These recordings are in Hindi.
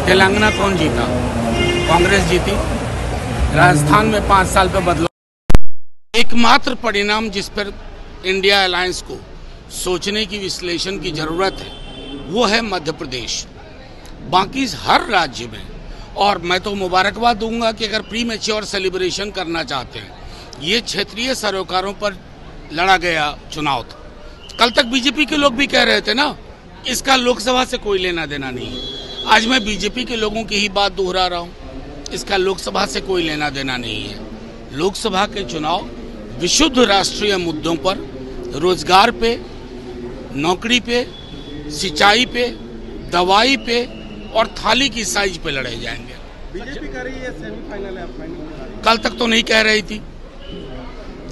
तेलंगाना कौन जीता? कांग्रेस जीती। राजस्थान में 5 साल पे बदलाव। एकमात्र परिणाम जिस पर इंडिया अलायंस को सोचने की, विश्लेषण की जरूरत है वो है मध्य प्रदेश। बाकी हर राज्य में, और मैं तो मुबारकबाद दूंगा कि अगर प्री मैच्योर सेलिब्रेशन करना चाहते हैं, ये क्षेत्रीय सरोकारों पर लड़ा गया चुनाव था। कल तक बीजेपी के लोग भी कह रहे थे ना, इसका लोकसभा से कोई लेना देना नहीं है। आज मैं बीजेपी के लोगों की ही बात दोहरा रहा हूं, इसका लोकसभा से कोई लेना देना नहीं है। लोकसभा के चुनाव विशुद्ध राष्ट्रीय मुद्दों पर, रोजगार पे, नौकरी पे, सिंचाई पे, दवाई पे और थाली की साइज पे लड़े जाएंगे। बीजेपी कह रही है सेमीफाइनल है, फाइनल कल तक तो नहीं कह रही थी।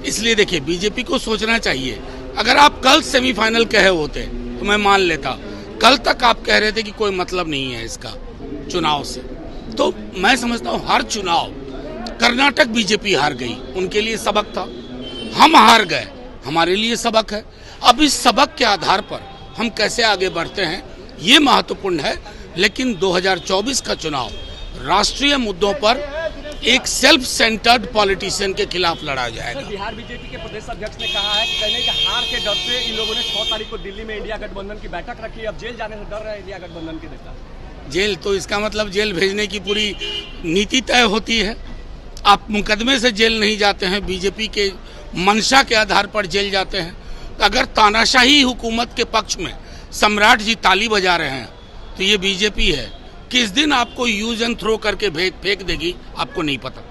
इसलिए देखिए, बीजेपी को सोचना चाहिए। अगर आप कल सेमीफाइनल कहे होते तो मैं मान लेता। कल तक आप कह रहे थे कि कोई मतलब नहीं है इसका चुनाव से, तो मैं समझता हूं हर चुनाव, कर्नाटक बीजेपी हार गई, उनके लिए सबक था। हम हार गए, हमारे लिए सबक है। अब इस सबक के आधार पर हम कैसे आगे बढ़ते हैं ये महत्वपूर्ण है। लेकिन 2024 का चुनाव राष्ट्रीय मुद्दों पर एक सेल्फ सेंटर्ड पॉलिटिशियन के खिलाफ लड़ा जाएगा। बिहार बीजेपी के प्रदेश अध्यक्ष ने कहा है कि कहने के हार के डर से इन लोगों ने 6 तारीख को दिल्ली में इंडिया गठबंधन की बैठक रखी। अब जेल जाने से डर रहे इंडिया गठबंधन के नेता। जेल तो इसका मतलब जेल भेजने की पूरी नीति तय होती है। आप मुकदमे से जेल नहीं जाते हैं, बीजेपी के मंशा के आधार पर जेल जाते हैं। अगर तानाशाही हुकूमत के पक्ष में सम्राट जी ताली बजा रहे हैं तो ये बीजेपी है। किस दिन आपको यूज एंड थ्रो करके फेंक देगी आपको नहीं पता।